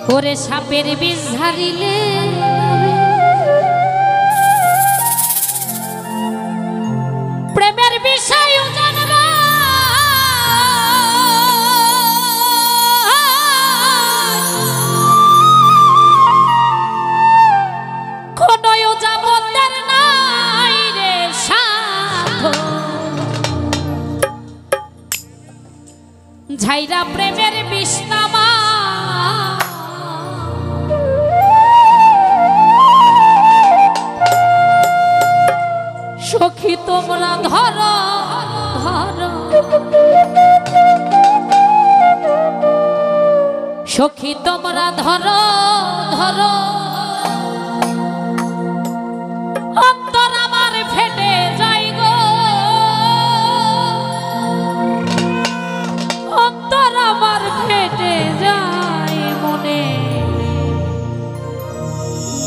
ওরে সাপের বিষ ঝারিলে প্রেমের বিষয় জানবা কোনও যাবতের নাই রে সাধ ঝাইরা প্রেমের বিষ নামা সখী তোমরা ধরো ধরো সখী তোমরা ধরো ধরো অন্তর আমার ফেটে যাই গো অন্তর আমার ফেটে যায় মনে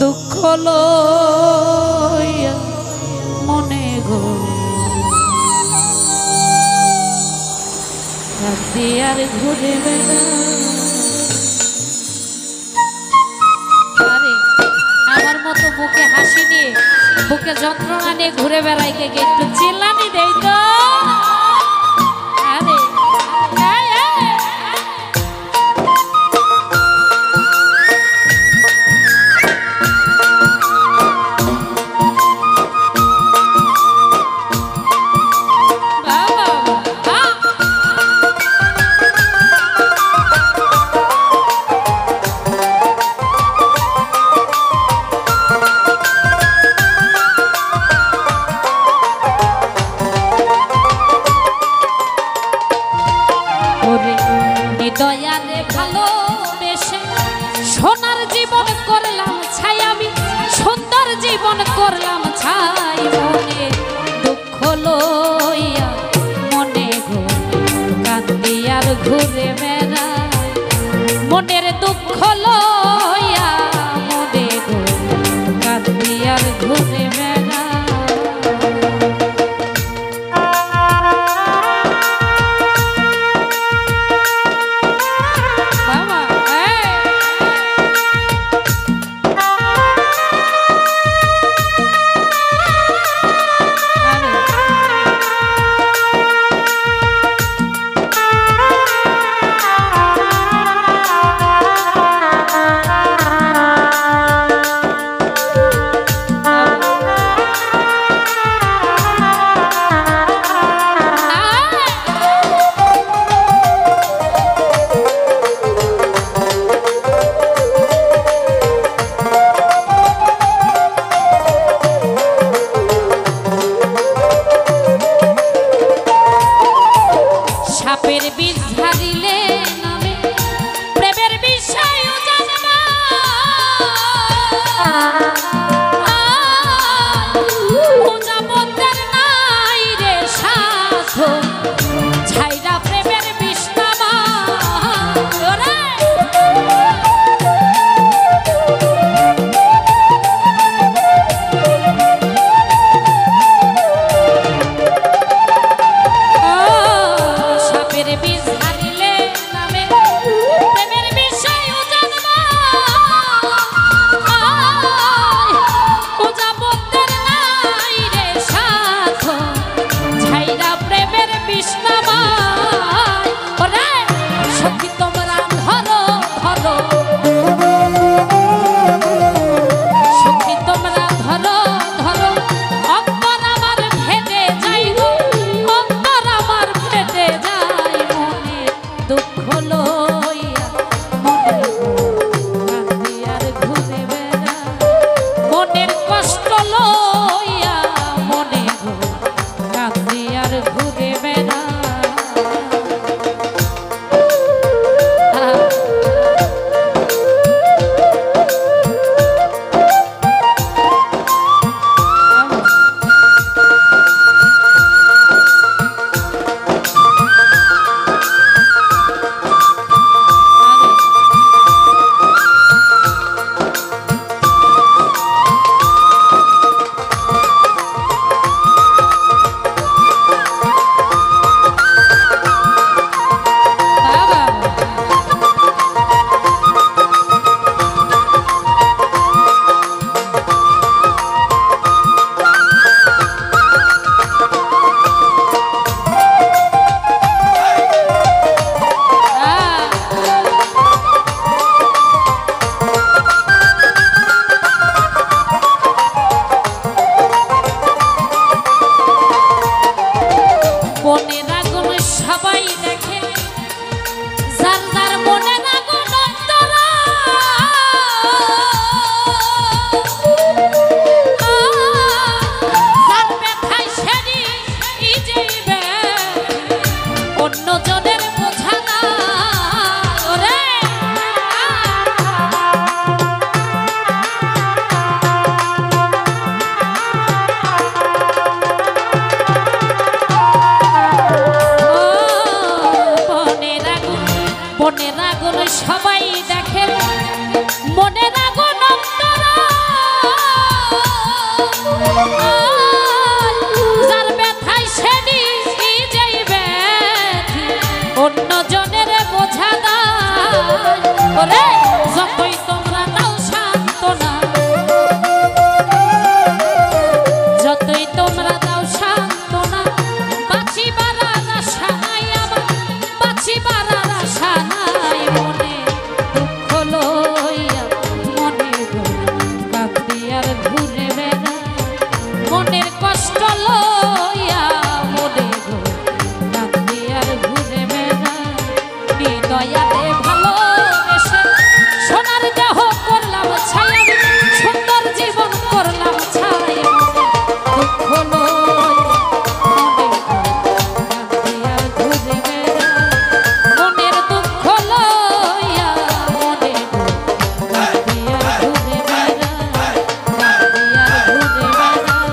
দুঃখ লইয়া মনে গো রাতে আর ঘুরে বেড়া আরে আমার মতো বুকে হাসি নিয়ে বুকে যন্ত্রণা নিয়ে ঘুরে বেড়াই কে একটু চিল্লানি দেই তো আরে দয়ালে ভালোবেসে সোনার জীবন করলাম ছাই আমি সুন্দর জীবন করলাম ছাই মনে দুঃখ লইয়া মনে কান্দি আর ঘুরে বেড়াই মনের দুঃখ লইয়া মনে কান্দি আর ঘুরে বেড়াই সাপের বিষ ঝারিলে নামে প্রেমের বিষয় জানবা যাবতের নাই রে সাধ ঝাইরা প্রেমের বিষ নামা বিষ ঝারিলে নামে প্রেমের বিষয় জানবা ও যাবতের নাই রে সাধ ঝাইরা প্রেমের বিষ নামা ওরে সখী তোমরা ধরো ধরো সখী তোমরা ধরো ধরো অন্তর আমার ফেটে যাই গো অন্তর আমার ফেটে যায় দুঃখ লইয়া মনে কান্দি আর ঘুরে বেড়া মনের কষ্ট লইয়া মনে কান্দি আর ঘুরে বেড়া মনের আগুন সবাই দেখে, মনের আগুন অন্তরা, যার ব্যথায় সেদি যাইবে অন্য জনের বোঝা দায়। ওরে যতই তোমরা দাও সান্ত্বনা, যতই তোমরা দাও সান্ত্বনা, বাঁচিবার আশা নাই আমার, বাঁচিবার আশা নাই। মনে দুঃখ লইয়া মনে কাঁদি আর ঘুরে বেড়াই, মনের কষ্ট লইয়া মনে কাঁদি আর ঘুরে বেড়াই। হৃদয়াতে ভালোবেসে সোনার দেহ করলাম ছাই, আমি সুন্দর জীবন করলাম ছাই। দুঃখ লইয়া মনে কাঁদি আর ঘুরে বেড়াই, মনের দুঃখ লইয়া মনে কাঁদি আর ঘুরে বেড়াই, কাঁদি আর ঘুরে বেড়াই,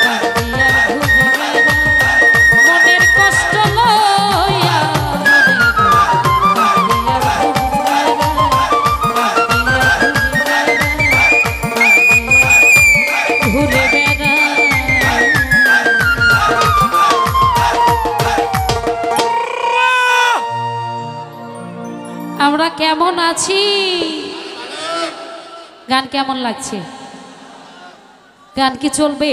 কাঁদি আর ঘুরে বেড়াই, মনের কষ্ট লইয়া ঘুরে বেড়াই। আমরা কেমন আছি? গান কেমন লাগছে? গান কি চলবে?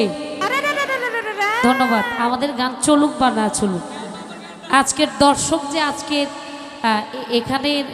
ধন্যবাদ। আমাদের গান চলুক বা না চলুক, আজকের দর্শক যে আজকের এখানের